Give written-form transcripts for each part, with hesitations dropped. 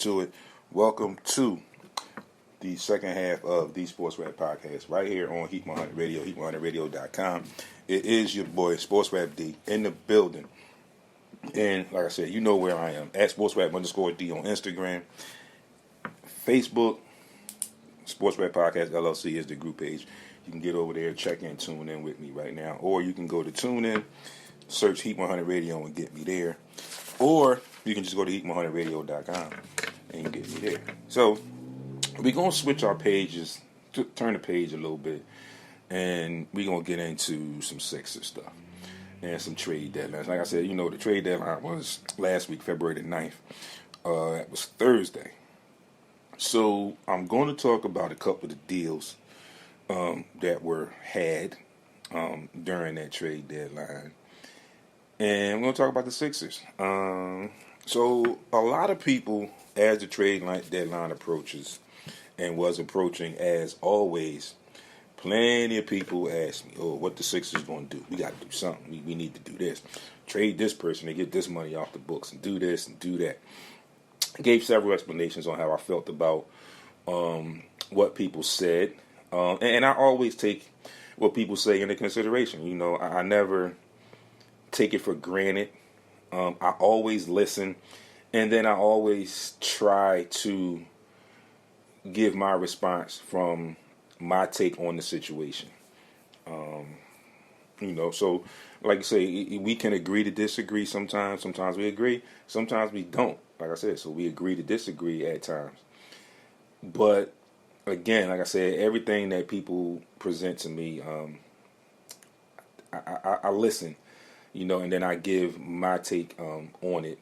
to it. Welcome to the second half of the SportsRap podcast right here on Heat 100 Radio, heat100radio.com. It is your boy, SportsRap D, in the building. And like I said, you know where I am, at SportsRap_D on Instagram. Facebook, SportsRap Podcast LLC is the group page. You can get over there, check in, tune in with me right now. Or you can go to TuneIn, search Heat 100 Radio and get me there. Or you can just go to heat100radio.com and you get me there. So we're going to switch our pages, turn the page a little bit, and we're going to get into some Sixers stuff and some trade deadlines. Like I said, you know, the trade deadline was last week, February the 9th. It was Thursday. So I'm going to talk about a couple of the deals that were had during that trade deadline. And I'm going to talk about the Sixers. So a lot of people, as the trade deadline approaches and was approaching, as always, plenty of people ask me, what the Sixers going to do? We got to do something. We need to do this. Trade this person to get this money off the books and do this and do that. I gave several explanations on how I felt about what people said. And I always take what people say into consideration. You know, I never take it for granted. I always listen. And then I always try to give my response from my take on the situation. You know, so like I say, we can agree to disagree sometimes. Sometimes we agree. Sometimes we don't. Like I said, so we agree to disagree at times. But again, like I said, everything that people present to me, I listen, you know, and then I give my take on it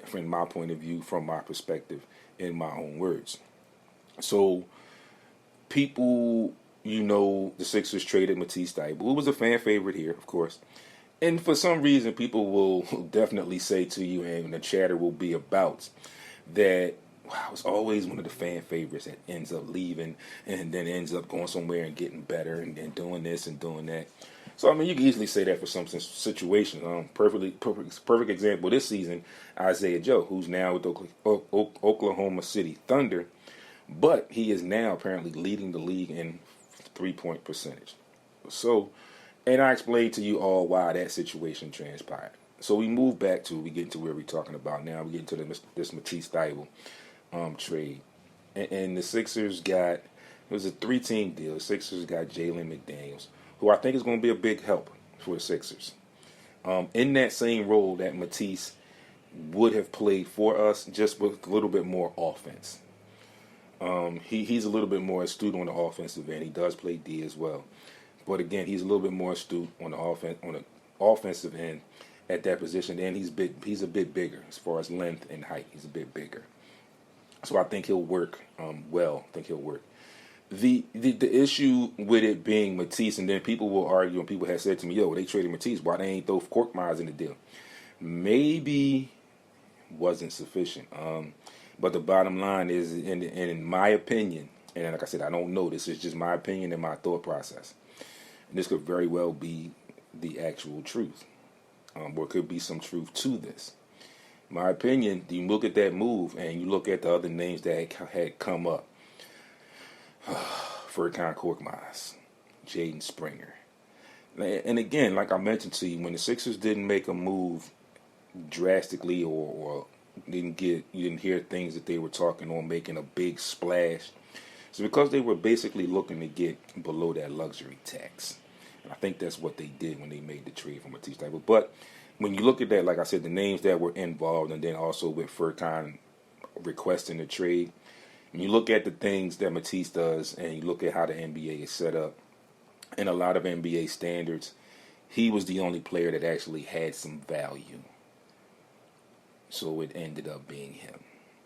from my point of view, from my perspective, in my own words. So people, you know, the Sixers traded Matisse Thybulle, who was a fan favorite here, of course. And for some reason, people will definitely say to you, and the chatter will be about, that wow, it's always one of the fan favorites that ends up leaving and then ends up going somewhere and getting better and then doing this and doing that. So, I mean, you can easily say that for some situations. Perfect example this season, Isaiah Joe, who's now with the Oklahoma City Thunder, but he is now apparently leading the league in three-point percentage. So, and I explained to you all why that situation transpired. So we get into where we're talking about now. We get into this Matisse Thybulle trade. And the Sixers it was a 3-team deal. The Sixers got Jalen McDaniels, who I think is going to be a big help for the Sixers. In that same role that Matisse would have played for us, just with a little bit more offense. He's a little bit more astute on the offensive end. He does play D as well. But again, he's a little bit more astute on the offensive end at that position, and he's a bit bigger as far as length and height. He's a bit bigger, so I think he'll work well. I think he'll work. The issue with it being Matisse, and then people will argue, and people have said to me, "Yo, they traded Matisse. Why they ain't throw Korkmaz in the deal?" Maybe wasn't sufficient. But the bottom line is, in my opinion, and like I said, I don't know. This is just my opinion and my thought process. And this could very well be the actual truth. Or it could be some truth to this. My opinion, you look at that move and you look at the other names that had come up. Furkan Korkmaz, Jaden Springer. And again, like I mentioned to you, when the Sixers didn't make a move drastically or you didn't hear things that they were talking on making a big splash, it's because they were basically looking to get below that luxury tax. And I think that's what they did when they made the trade for Matisse Thybulle. But when you look at that, like I said, the names that were involved, and then also with Furkan requesting the trade, and you look at the things that Matisse does, and you look at how the NBA is set up, and a lot of NBA standards, he was the only player that actually had some value. So it ended up being him.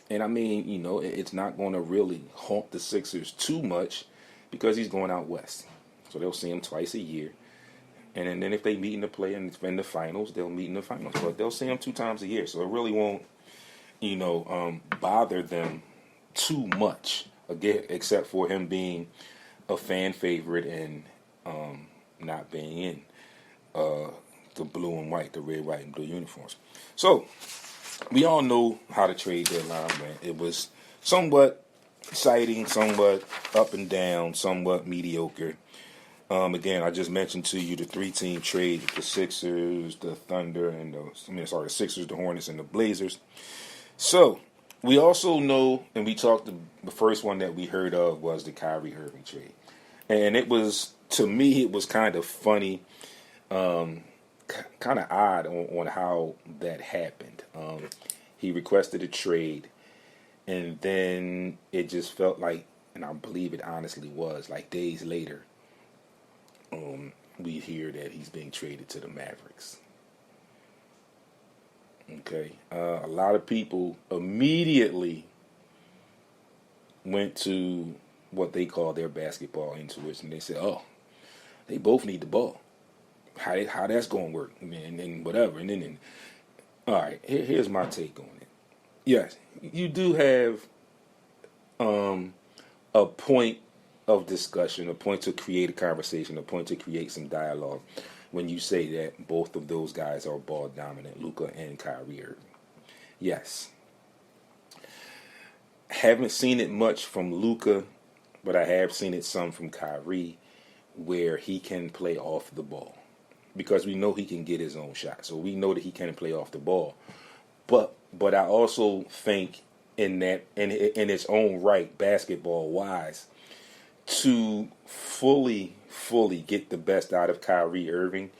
And I mean, you know, it's not going to really haunt the Sixers too much because he's going out west. So they'll see him twice a year. And then if they meet in the finals, they'll meet in the finals. But they'll see him 2 times a year. So it really won't, you know, bother them too much, again, except for him being a fan favorite and not being in the blue and white, the red, white, and blue uniforms. So we all know how the trade deadline went. It was somewhat exciting, somewhat up and down, somewhat mediocre. Again, I just mentioned to you the three-team trade: the Sixers, the Thunder, and the Sixers, the Hornets, and the Blazers. So we also know, and we talked. The first one that we heard of was the Kyrie Irving trade, and it was, to me, it was kind of funny, kind of odd on how that happened. He requested a trade, and then it just felt like, and I believe it honestly was, like days later, we hear that he's being traded to the Mavericks. Okay, a lot of people immediately went to what they call their basketball intuition. They said, "Oh, they both need the ball. How that's going to work?" And whatever. And all right, here's my take on it. Yes, you do have a point of discussion, a point to create a conversation, a point to create some dialogue when you say that both of those guys are ball dominant, Luka and Kyrie Irving. Yes. Haven't seen it much from Luka, but I have seen it some from Kyrie, where he can play off the ball. Because we know he can get his own shot. So we know that he can play off the ball. But I also think in its own right, basketball wise, to fully get the best out of Kyrie Irving,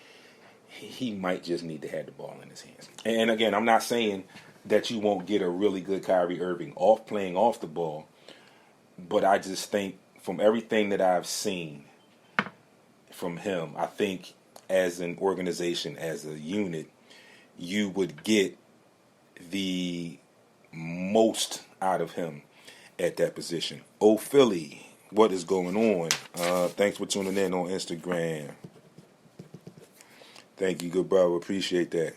he might just need to have the ball in his hands. And again, I'm not saying that you won't get a really good Kyrie Irving playing off the ball, but I just think from everything that I've seen from him, I think as an organization, as a unit, you would get the most out of him at that position. Oh, Philly, what is going on? Thanks for tuning in on Instagram. Thank you, good brother. Appreciate that.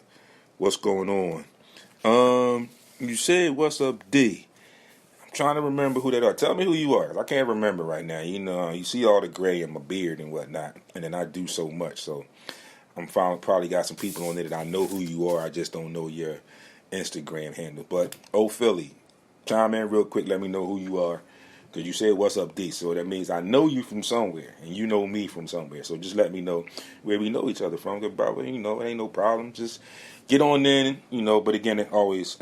What's going on? You said, "What's up, D?" I'm trying to remember who that are. Tell me who you are. I can't remember right now. You know, you see all the gray in my beard and whatnot, and then I do so much. So I'm probably got some people on there that I know who you are. I just don't know your Instagram handle. But, oh, Philly, chime in real quick. Let me know who you are. Because you said, "What's up, D?" So that means I know you from somewhere, and you know me from somewhere. So just let me know where we know each other from. Good brother, you know, it ain't no problem. Just get on in, you know. But again, as always,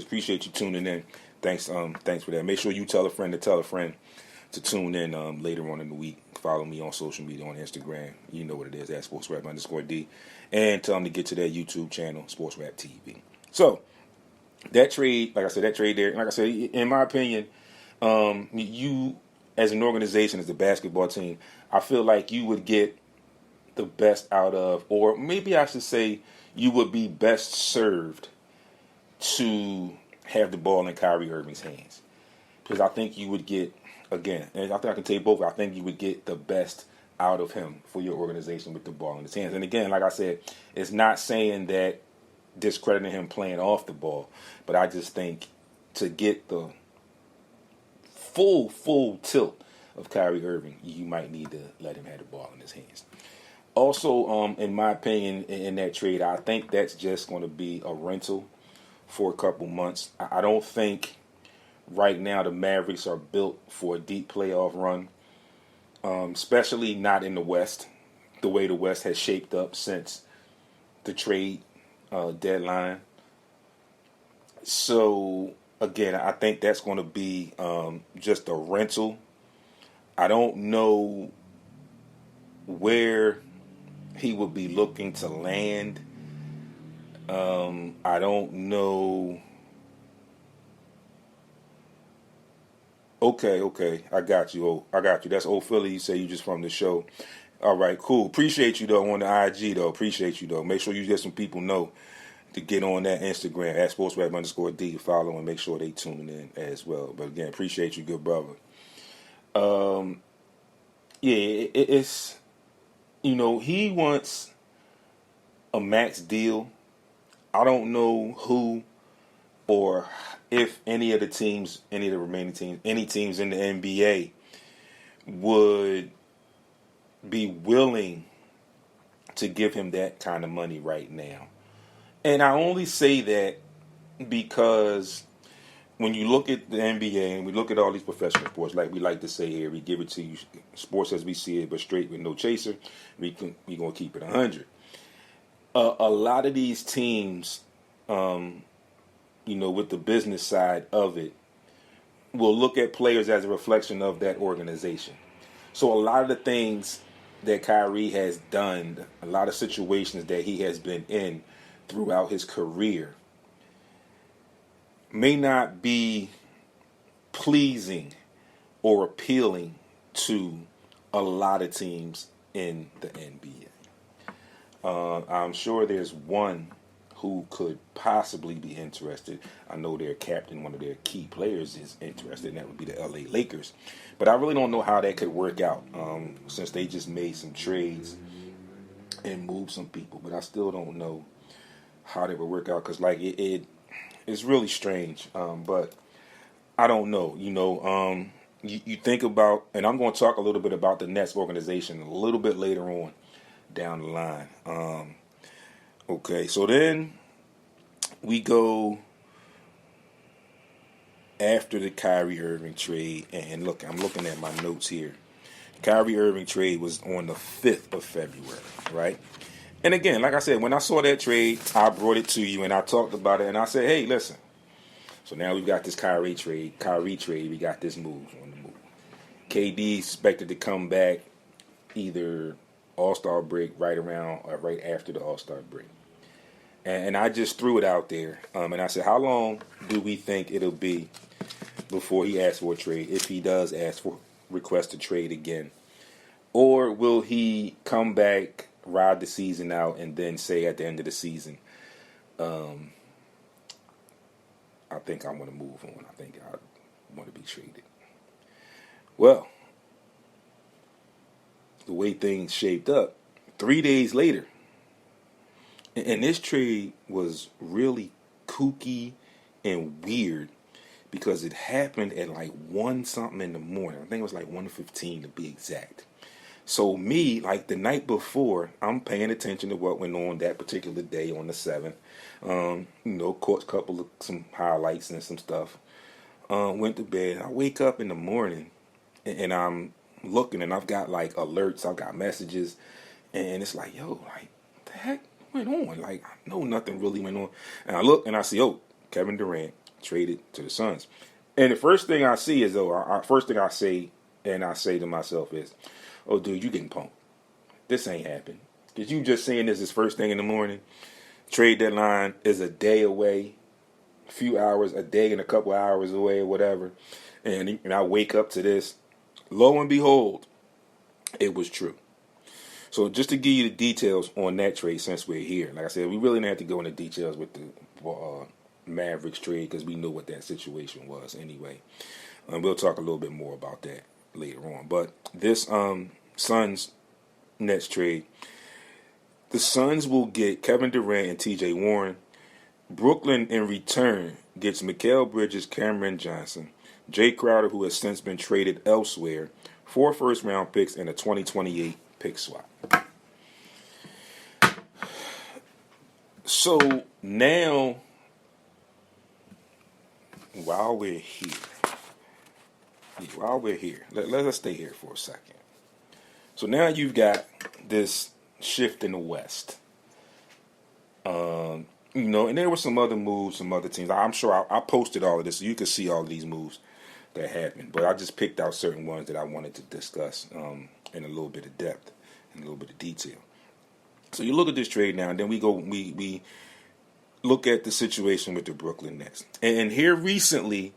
appreciate you tuning in. Thanks for that. Make sure you tell a friend to tune in later on in the week. Follow me on social media on Instagram. You know what it is, at SportsRap_D. And tell them to get to their YouTube channel, SportsRap TV. So that trade, like I said, there, like I said, in my opinion, you as an organization, as a basketball team, I feel like you would get the best out of, or maybe I should say, you would be best served to have the ball in Kyrie Irving's hands. Because I think you would get, again, and I think I can tell you both, I think you would get the best out of him for your organization with the ball in his hands. And again, like I said, it's not saying that discrediting him playing off the ball, but I just think to get the full tilt of Kyrie Irving, you might need to let him have the ball in his hands. Also, in my opinion, in that trade, I think that's just going to be a rental for a couple months. I don't think right now the Mavericks are built for a deep playoff run, especially not in the West, the way the West has shaped up since the trade deadline. So, again, I think that's going to be just a rental. I don't know where he would be looking to land. I don't know. Okay. I got you. That's old Philly. You say you just from the show. All right, cool. Appreciate you, though, on the IG, though. Appreciate you, though. Make sure you let some people know to get on that Instagram, at SportsRap_D, follow and make sure they tune in as well. But again, appreciate you, good brother. It's, you know, he wants a max deal. I don't know who or if any of the teams, any of the remaining teams, any teams in the NBA would be willing to give him that kind of money right now. And I only say that because when you look at the NBA and we look at all these professional sports, like we like to say here, we give it to you sports as we see it, but straight with no chaser. We gonna keep it 100. A lot of these teams, with the business side of it, will look at players as a reflection of that organization. So a lot of the things that Kyrie has done, a lot of situations that he has been in throughout his career, may not be pleasing or appealing to a lot of teams in the NBA. I'm sure there's one who could possibly be interested. I know their captain, one of their key players, is interested, and that would be the LA Lakers. But I really don't know how that could work out, since they just made some trades and moved some people. But I still don't know how that would work out, because it's really strange. But I don't know. You think about, and I'm going to talk a little bit about the Nets organization a little bit later on down the line. Okay, so then we go after the Kyrie Irving trade, and look, I'm looking at my notes here. Kyrie Irving trade was on the 5th of February, right? And again, like I said, when I saw that trade, I brought it to you and I talked about it, and I said, hey, listen. So now we've got this Kyrie trade, we got this move on the move. KD expected to come back either All-Star break right around or right after the All-Star break. And I just threw it out there. And I said, how long do we think it'll be before he asks for a trade, if he does ask for request to trade again? Or will he come back, ride the season out, and then say at the end of the season, I think I'm going to move on. I think I want to be traded. Well, the way things shaped up, 3 days later, and this trade was really kooky and weird because it happened at like 1 something in the morning. I think it was like 1:15 to be exact. So me, like the night before, I'm paying attention to what went on that particular day on the 7th. Caught a couple of some highlights and some stuff. Went to bed. I wake up in the morning and I'm looking, and I've got like alerts, I've got messages, and it's like, yo, like, what the heck went on? Like, I know nothing really went on. And I look and I see, Kevin Durant traded to the Suns. And the first thing I see is, first thing I say to myself is, oh, dude, you getting punked. This ain't happened. Because you just saying this is first thing in the morning. Trade deadline is a day away, a few hours, a day and a couple hours away or whatever. And I wake up to this. Lo and behold, it was true. So just to give you the details on that trade, since we're here, like I said, we really didn't have to go into details with the Mavericks trade because we knew what that situation was anyway. We'll talk a little bit more about that later on. But this Suns Nets trade, the Suns will get Kevin Durant and T.J. Warren. Brooklyn, in return, gets Mikal Bridges, Cameron Johnson, Jay Crowder, who has since been traded elsewhere, 4 first-round picks, and a 2028 pick swap. So now, while we're here, let's stay here for a second. So now you've got this shift in the West. And there were some other moves, some other teams. I'm sure I posted all of this so you can see all of these moves that happened. But I just picked out certain ones that I wanted to discuss in a little bit of depth and a little bit of detail. So you look at this trade now, and then we look at the situation with the Brooklyn Nets. And here recently,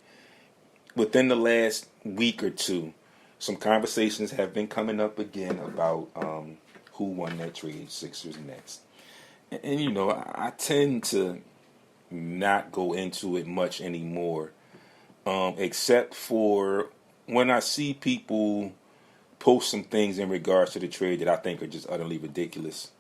within the last week or two, some conversations have been coming up again about who won that trade, Sixers Nets. And I tend to not go into it much anymore, except for when I see people post some things in regards to the trade that I think are just utterly ridiculous,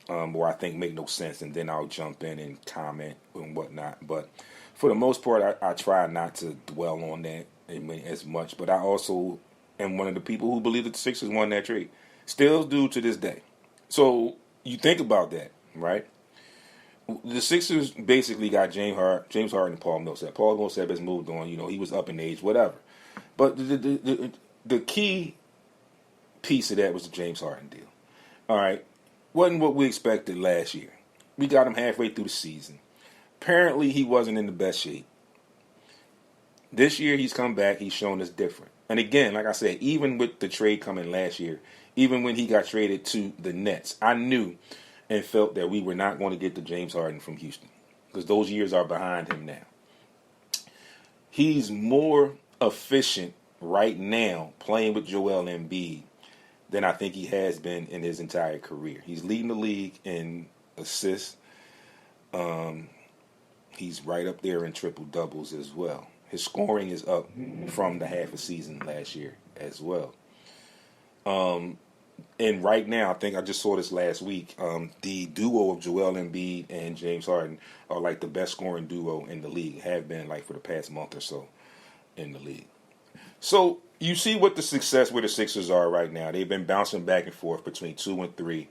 or I think make no sense, and then I'll jump in and comment and whatnot. But for the most part, I try not to dwell on that as much. But I also am one of the people who believe that the Sixers won that trade. Still do to this day. So you think about that, right? the Sixers basically got James Harden, and Paul Millsap. Paul Millsap has moved on. He was up in age, whatever. But the key piece of that was the James Harden deal. All right, wasn't what we expected last year. We got him halfway through the season. Apparently, he wasn't in the best shape. This year, he's come back. He's shown us different. And again, like I said, even with the trade coming last year, even when he got traded to the Nets, I knew and felt that we were not going to get the James Harden from Houston because those years are behind him now. He's more efficient right now playing with Joel Embiid than I think he has been in his entire career. He's leading the league in assists. He's right up there in triple doubles as well. His scoring is up from the half a season last year as well. And right now, I think I just saw this last week, the duo of Joel Embiid and James Harden are like the best scoring duo in the league, have been like for the past month or so in the league. So you see what the success where the Sixers are right now. They've been bouncing back and forth between 2 and 3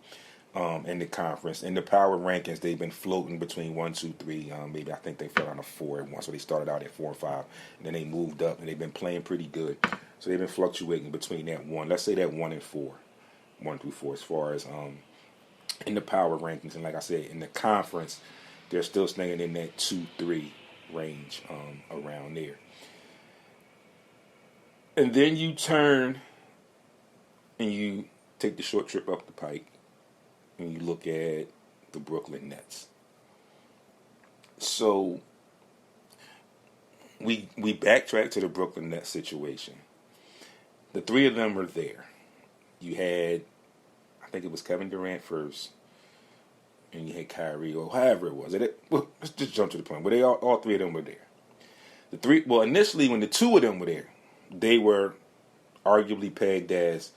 in the conference. In the power rankings, they've been floating between 1, 2, 3. Maybe I think they fell down to 4 at once. So they started out at 4 and 5, and then they moved up, and they've been playing pretty good. So they've been fluctuating between that 1. Let's say that 1 and 4. 1 through 4 as far as in the power rankings. And like I said, in the conference, they're still staying in that 2-3 range around there. And then you turn and you take the short trip up the pike and you look at the Brooklyn Nets. So we backtrack to the Brooklyn Nets situation. The three of them were there. You had, I think it was Kevin Durant first, and you had Kyrie, or however it was. Well, let's just jump to the point where they all three of them were there. Initially when the two of them were there, they were arguably pegged as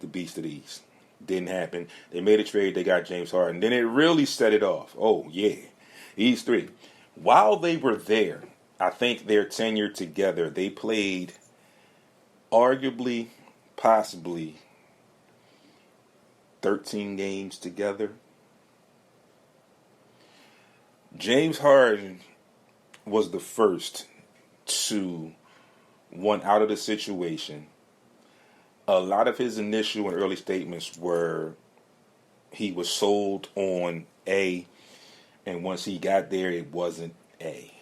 the Beast of the East. Didn't happen. They made a trade. They got James Harden. Then it really set it off. Oh, yeah. These three. While they were there, I think their tenure together, they played arguably, possibly 13 games together. James Harden was the first to want out of the situation. A lot of his initial and early statements were he was sold on A, and once he got there, it wasn't A.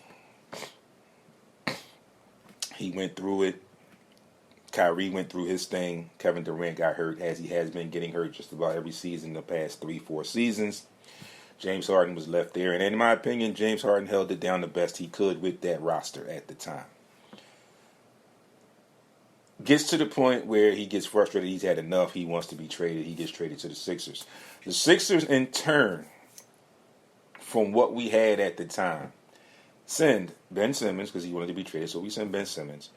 He went through it. Kyrie went through his thing. Kevin Durant got hurt, as he has been getting hurt just about every season the past 3-4 seasons. James Harden was left there, and in my opinion, James Harden held it down the best he could with that roster at the time. Gets to the point where he gets frustrated. He's had enough. He wants to be traded. He gets traded to the Sixers. The Sixers, in turn, from what we had at the time, send Ben Simmons, because he wanted to be traded, so we send Ben Simmons,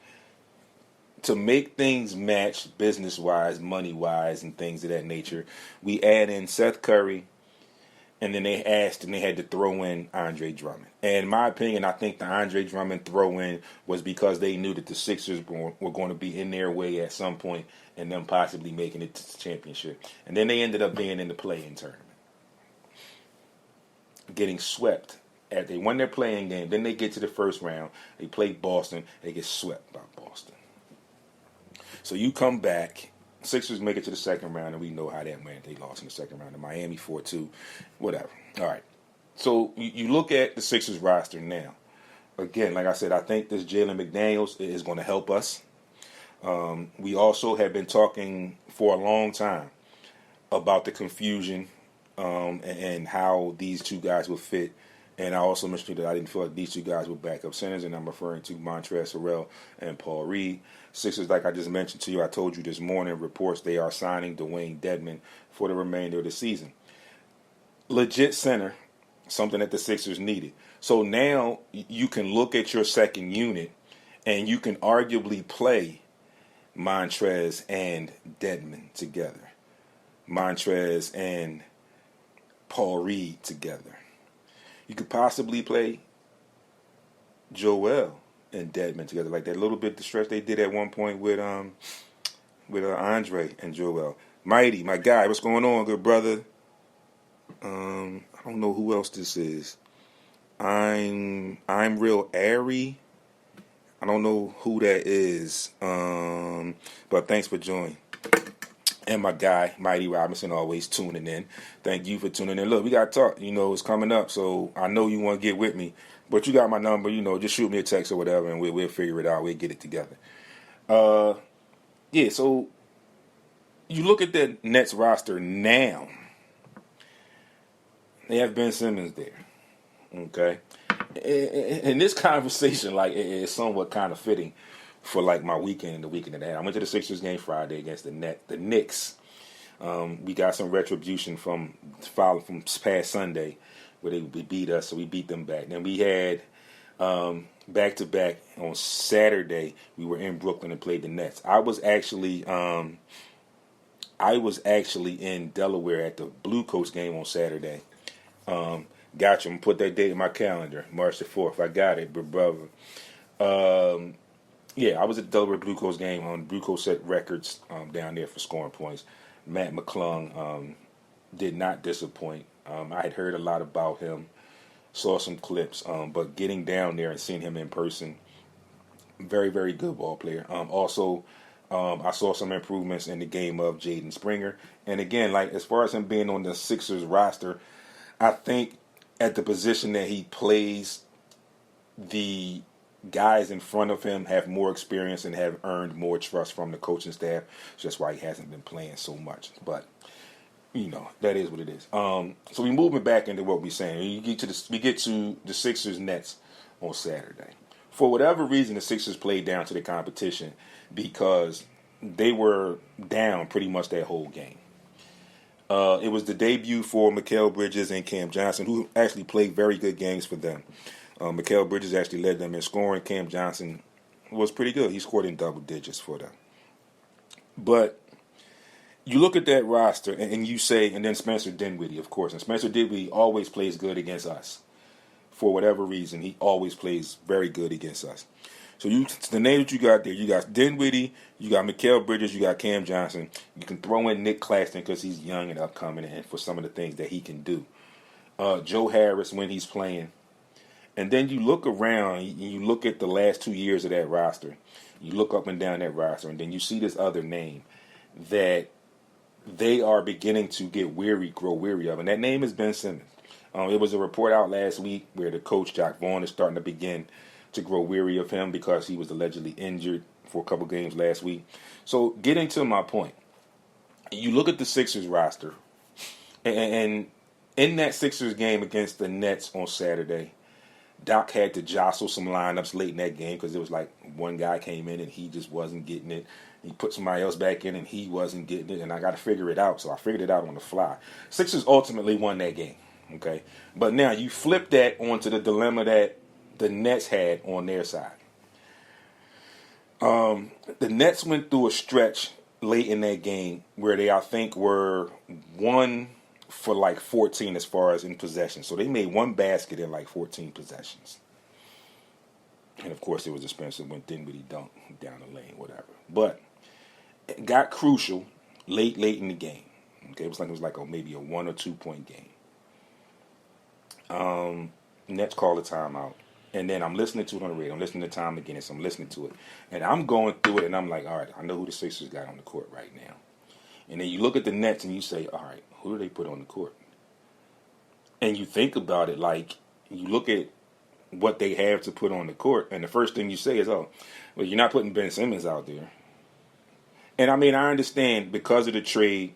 to make things match business-wise, money-wise, and things of that nature. We add in Seth Curry, and then they had to throw in Andre Drummond. And in my opinion, I think the Andre Drummond throw-in was because they knew that the Sixers were going to be in their way at some point and them possibly making it to the championship. And then they ended up being in the play-in tournament. Getting swept. They won their play-in game. Then they get to the first round. They play Boston. They get swept by Boston. So you come back. Sixers make it to the second round, and we know how that went. They lost in the second round to Miami 4-2, whatever. All right. So you look at the Sixers roster now. Again, like I said, I think this Jalen McDaniels is going to help us. We also have been talking for a long time about the confusion and how these two guys will fit. And I also mentioned that I didn't feel like these two guys were backup centers, and I'm referring to Montrezl Harrell and Paul Reed. Sixers, like I just mentioned to you, I told you this morning, reports they are signing Dwayne Dedmon for the remainder of the season. Legit center, something that the Sixers needed. So now you can look at your second unit, and you can arguably play Montrez and Dedmon together. Montrez and Paul Reed together. You could possibly play Joel and Dedmon together, like that little bit the stretch they did at one point with Andre and Joel. Mighty, my guy, what's going on, good brother? I don't know who else this is. I'm real airy. I don't know who that is, but thanks for joining. And my guy, Mighty Robinson, always tuning in. Thank you for tuning in. Look, we got to talk. It's coming up, so I know you want to get with me. But you got my number. Just shoot me a text or whatever, and we'll figure it out. We'll get it together. Yeah, so you look at the Nets roster now. They have Ben Simmons there. Okay? And this conversation, is somewhat kind of fitting for, my weekend and the weekend and a half. I went to the Sixers game Friday against the Knicks. We got some retribution from past Sunday where they beat us, so we beat them back. Then we had back-to-back on Saturday. We were in Brooklyn and played the Nets. I was actually in Delaware at the Blue Coats game on Saturday. Got you. I'm going to put that date in my calendar, March the 4th. I got it, brother. Yeah, I was at the Delaware Blue Coats game. Blue Coats set records down there for scoring points. Matt McClung did not disappoint. I had heard a lot about him, saw some clips, but getting down there and seeing him in person, very, very good ball player. Also, I saw some improvements in the game of Jaden Springer. And again, as far as him being on the Sixers roster, I think at the position that he plays, the guys in front of him have more experience and have earned more trust from the coaching staff. So that's why he hasn't been playing so much. But, that is what it is. So we moving back into what we're saying. We get to the Sixers Nets on Saturday. For whatever reason, the Sixers played down to the competition because they were down pretty much that whole game. It was the debut for Mikal Bridges and Cam Johnson, who actually played very good games for them. Mikal Bridges actually led them in scoring. Cam Johnson was pretty good. He scored in double digits for them. But you look at that roster and you say, and then Spencer Dinwiddie, of course. And Spencer Dinwiddie always plays good against us. For whatever reason, he always plays very good against us. So the name that you got there, you got Dinwiddie, you got Mikal Bridges, you got Cam Johnson. You can throw in Nick Claxton because he's young and upcoming and for some of the things that he can do. Joe Harris when he's playing. And then you look around, you look at the last 2 years of that roster. You look up and down that roster, and then you see this other name that they are beginning to grow weary of, and that name is Ben Simmons. It was a report out last week where the coach, Jacques Vaughn, is starting to begin to grow weary of him because he was allegedly injured for a couple games last week. So getting to my point, you look at the Sixers roster, and in that Sixers game against the Nets on Saturday, Doc had to jostle some lineups late in that game because it was like one guy came in and he just wasn't getting it. He put somebody else back in and he wasn't getting it, and I got to figure it out. So I figured it out on the fly. Sixers ultimately won that game, okay? But now you flip that onto the dilemma that the Nets had on their side. The Nets went through a stretch late in that game where they, I think, were 1 for 14 as far as in possession. So they made one basket in 14 possessions. And of course it was expensive when Dinwiddie dunked down the lane, whatever. But it got crucial late in the game. Okay, it was maybe a 1 or 2 point game. Nets called a timeout. And then I'm listening to it on the radio. I'm listening to Tom McGinnis. I'm listening to it. And I'm going through it and I'm like, all right, I know who the Sixers got on the court right now. And then you look at the Nets and you say, all right, who do they put on the court? And you think about it you look at what they have to put on the court, and the first thing you say is, oh, well, you're not putting Ben Simmons out there. And I mean, I understand because of the trade,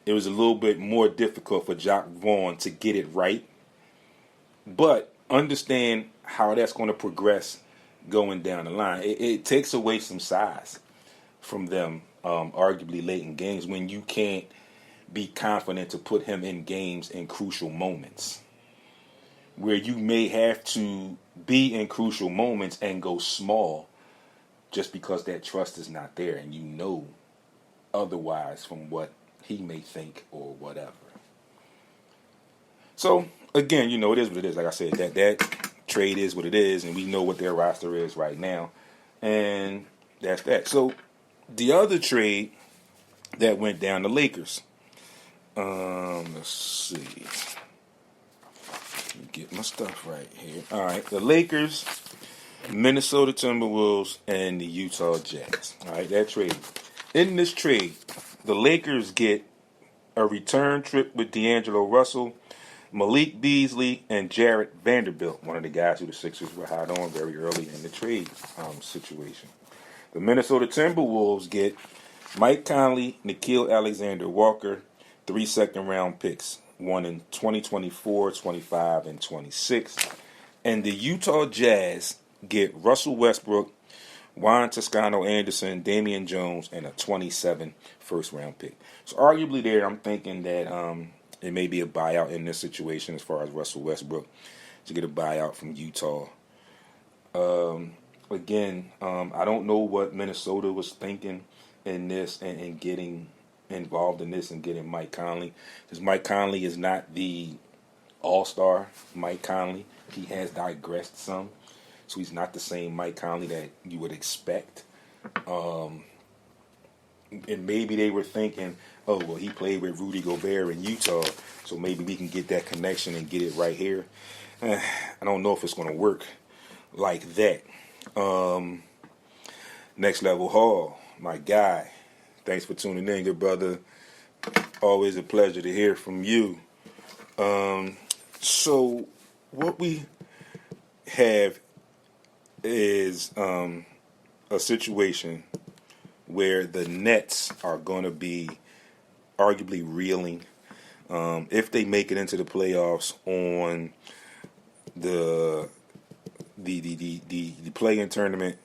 it was a little bit more difficult for Jacques Vaughn to get it right. But understand how that's going to progress going down the line. It takes away some size from them, arguably late in games, when you can't be confident to put him in games in crucial moments where you may have to be in crucial moments and go small just because that trust is not there and you know otherwise from what he may think or whatever. So, again, it is what it is. Like I said, that trade is what it is, and we know what their roster is right now. And that's that. So, the other trade that went down, the Lakers. Let's see. Get my stuff right here. All right, the Lakers, Minnesota Timberwolves, and the Utah Jazz. All right, that trade. In this trade, the Lakers get a return trip with D'Angelo Russell, Malik Beasley, and Jarrett Vanderbilt, one of the guys who the Sixers were hot on very early in the trade situation. The Minnesota Timberwolves get Mike Conley, Nickeil Alexander-Walker, 3 second-round picks, one in 2024, 25, and 26. And the Utah Jazz get Russell Westbrook, Juan Toscano-Anderson, Damian Jones, and a 27 first-round pick. So arguably there, I'm thinking that it may be a buyout in this situation as far as Russell Westbrook to get a buyout from Utah. Again, I don't know what Minnesota was thinking in this and getting involved in this and getting Mike Conley. Because Mike Conley is not the all-star Mike Conley. He has digressed some. So he's not the same Mike Conley that you would expect. And maybe they were thinking, oh, well, he played with Rudy Gobert in Utah, so maybe we can get that connection and get it right here. I don't know if it's going to work like that. Next Level Hall, my guy. Thanks for tuning in, good brother. Always a pleasure to hear from you. So what we have is a situation where the Nets are going to be arguably reeling if they make it into the playoffs on the play-in tournament.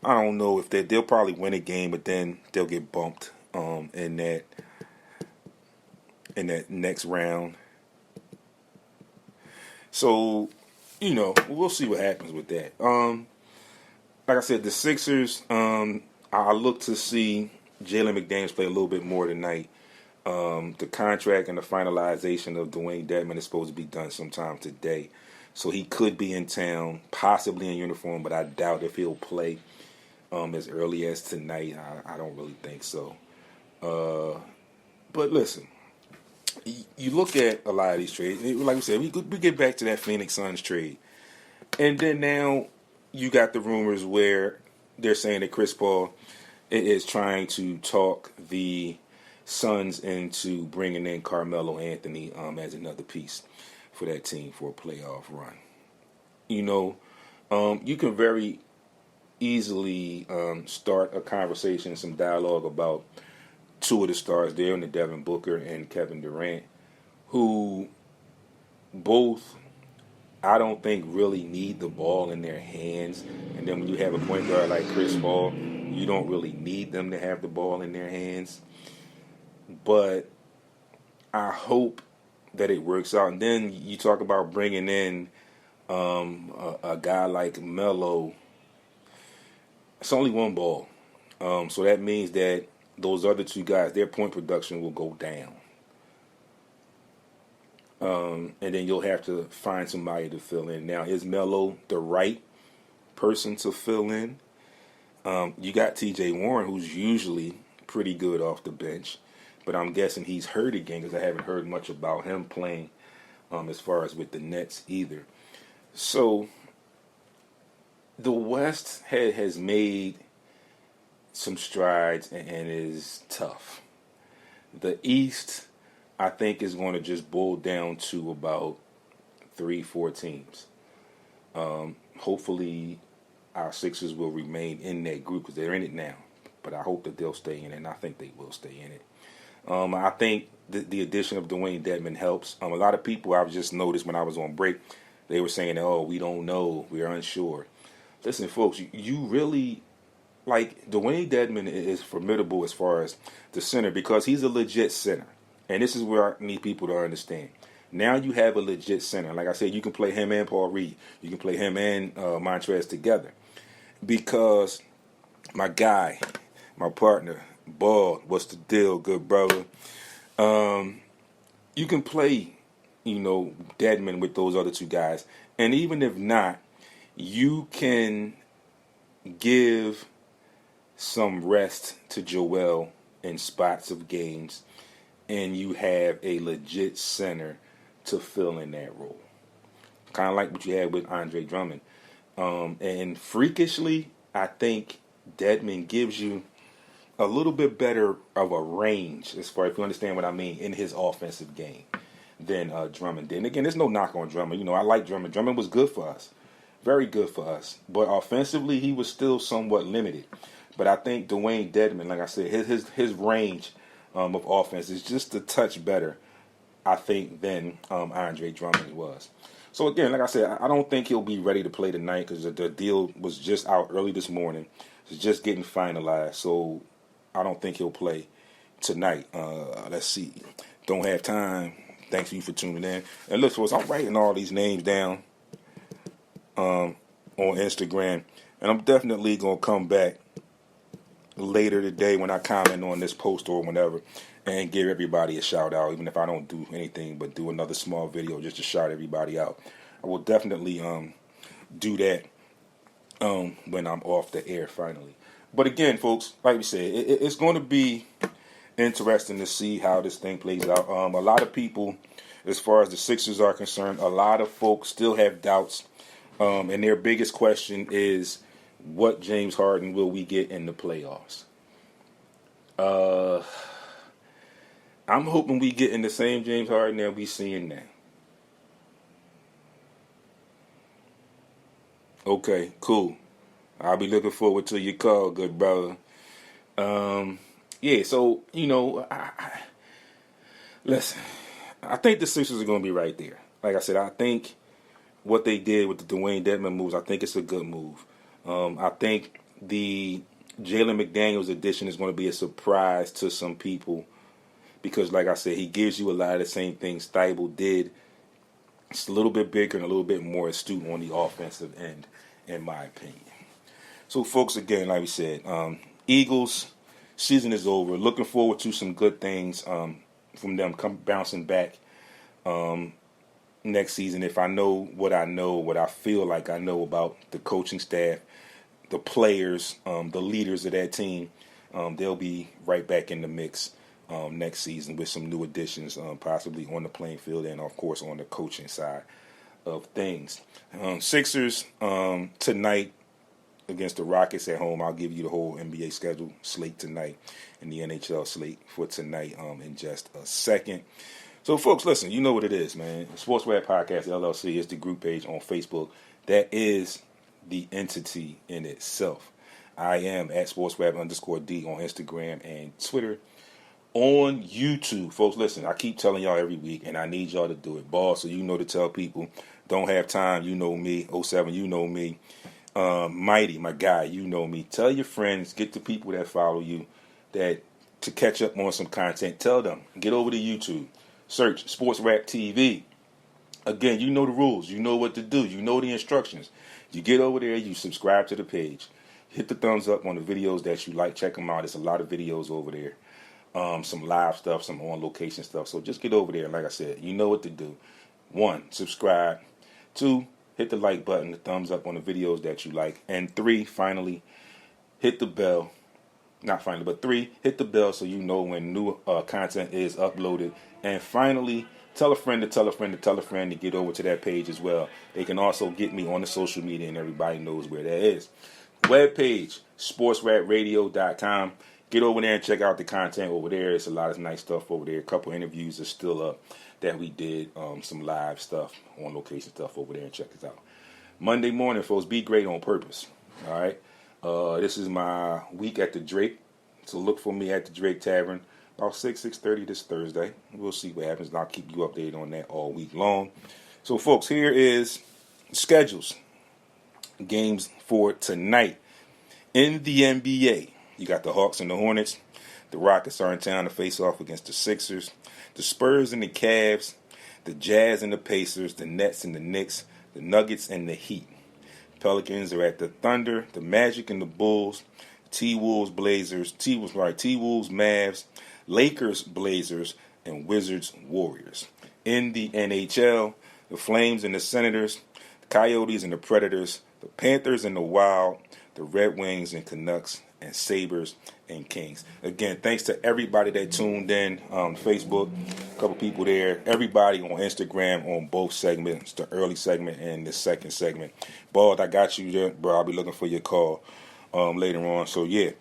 I don't know if they'll probably win a game, but then they'll get bumped in that next round. So, we'll see what happens with that. Like I said, the Sixers, I look to see Jalen McDaniels play a little bit more tonight. The contract and the finalization of Dwayne Dedmon is supposed to be done sometime today. So he could be in town, possibly in uniform, but I doubt if he'll play as early as tonight. I don't really think so. But listen, you look at a lot of these trades. Like we said, we get back to that Phoenix Suns trade. And then now you got the rumors where they're saying that Chris Paul is trying to talk the Suns into bringing in Carmelo Anthony as another piece for that team for a playoff run. You can very easily start a conversation, some dialogue about two of the stars there, and Devin Booker and Kevin Durant, who both I don't think really need the ball in their hands. And then when you have a point guard like Chris Paul, you don't really need them to have the ball in their hands. But I hope that it works out. And then you talk about bringing in a guy like Melo. It's only one ball. So that means that those other two guys, their point production will go down. And then you'll have to find somebody to fill in. Now, is Melo the right person to fill in? You got T.J. Warren, who's usually pretty good off the bench, but I'm guessing he's hurt again because I haven't heard much about him playing as far as with the Nets either. So the West has made some strides and is tough. The East, I think, is going to just boil down to about 3-4 teams. Hopefully, our Sixers will remain in that group because they're in it now. But I hope that they'll stay in it, and I think they will stay in it. I think the addition of Dwayne Dedmon helps. A lot of people I've just noticed when I was on break, they were saying, oh, we don't know, we're unsure. Listen, folks, you really, like, Dwayne Dedmon is formidable as far as the center because he's a legit center. And this is where I need people to understand. Now you have a legit center. Like I said, you can play him and Paul Reed. You can play him and Montrez together. Because my guy, my partner, Bald, what's the deal, good brother? You can play, Dedmon with those other two guys. And even if not, you can give some rest to Joel in spots of games, and you have a legit center to fill in that role. Kind of like what you had with Andre Drummond. And freakishly, I think Dedmon gives you a little bit better of a range, as far as if you understand what I mean, in his offensive game than Drummond did. And again, there's no knock on Drummond. You know, I like Drummond. Drummond was good for us. Very good for us. But offensively, he was still somewhat limited. But I think Dwayne Dedmon, like I said, his range of offense is just a touch better, I think, than Andre Drummond was. So again, like I said, I don't think he'll be ready to play tonight because the deal was just out early this morning. It's just getting finalized. So I don't think he'll play tonight. Let's see. Don't have time. Thanks you for tuning in. And look, folks, I'm writing all these names down on Instagram, and I'm definitely gonna come back later today when I comment on this post or whatever, and give everybody a shout out. Even if I don't do anything but do another small video just to shout everybody out, I will definitely do that when I'm off the air finally. But again, folks, like we said, it's going to be interesting to see how this thing plays out. A lot of people, as far as the Sixers are concerned, a lot of folks still have doubts. And their biggest question is, what James Harden will we get in the playoffs? I'm hoping we get in the same James Harden that we seeing now. Okay, cool. I'll be looking forward to your call, good brother. Yeah, so, you know, listen, I think the Sixers are going to be right there. Like I said, I think what they did with the Dwayne Dedmon moves, I think it's a good move. I think the Jalen McDaniels addition is going to be a surprise to some people because, like I said, he gives you a lot of the same things Thibault did. It's a little bit bigger and a little bit more astute on the offensive end, in my opinion. So, folks, again, like we said, Eagles, season is over. Looking forward to some good things from them bouncing back next season. If I know, what I feel like I know about the coaching staff, the players, the leaders of that team, they'll be right back in the mix next season with some new additions, possibly on the playing field and, of course, on the coaching side of things. Sixers tonight against the Rockets at home. I'll give you the whole NBA schedule slate tonight and the NHL slate for tonight in just a second. So, folks, listen, you know what it is, man. SportsRap Podcast LLC is the group page on Facebook. That is the entity in itself. I am at SportsRap_D on Instagram and Twitter. On YouTube, folks, listen, I keep telling y'all every week, and I need y'all to do it. Boss, so you know to tell people. Don't have time, you know me. 07, you know me. Mighty, my guy, you know me. Tell your friends, get the people that follow you that to catch up on some content. Tell them, get over to YouTube. Search SportsRap TV. Again, you know the rules. You know what to do. You know the instructions. You get over there, you subscribe to the page. Hit the thumbs up on the videos that you like. Check them out. There's a lot of videos over there. Some live stuff, some on-location stuff. So just get over there. Like I said, you know what to do. 1, subscribe. 2, hit the like button, the thumbs up on the videos that you like. And 3, finally, hit the bell. Not finally, but 3, hit the bell so you know when new content is uploaded. And finally, tell a friend to tell a friend to tell a friend to get over to that page as well. They can also get me on the social media, and everybody knows where that is. Webpage, sportsrapradio.com. Get over there and check out the content over there. It's a lot of nice stuff over there. A couple interviews are still up that we did. Some live stuff, on location stuff over there, and check it out. Monday morning, folks, be great on purpose. All right. This is my week at the Drake. So look for me at the Drake Tavern about 6:30 this Thursday. We'll see what happens, and I'll keep you updated on that all week long. So, folks, here is the schedules. Games for tonight. In the NBA, you got the Hawks and the Hornets. The Rockets are in town to face off against the Sixers. The Spurs and the Cavs. The Jazz and the Pacers. The Nets and the Knicks. The Nuggets and the Heat. Pelicans are at the Thunder. The Magic and the Bulls. T-Wolves, Mavs. Lakers, Blazers, and Wizards, Warriors. In the NHL, the Flames and the Senators. The Coyotes and the Predators. The Panthers and the Wild. the Red Wings and Canucks, and Sabres and Kings. Again, thanks to everybody that tuned in on Facebook, a couple people there, everybody on Instagram on both segments, the early segment and the second segment. Bald, I got you there, bro. I'll be looking for your call later on. So, yeah.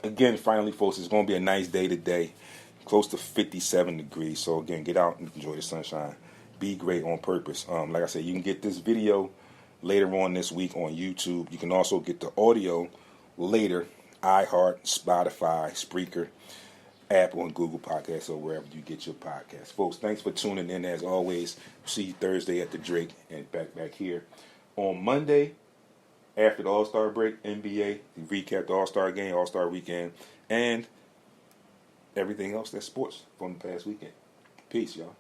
Again, finally, folks, it's going to be a nice day today, close to 57 degrees. So, again, get out and enjoy the sunshine. Be great on purpose. Like I said, you can get this video later on this week on YouTube. You can also get the audio later, iHeart, Spotify, Spreaker, Apple, and Google Podcasts, or wherever you get your podcasts. Folks, thanks for tuning in as always. See you Thursday at the Drake and back here. On Monday, after the All-Star break, NBA, recap the All-Star game, All-Star weekend, and everything else that's sports from the past weekend. Peace, y'all.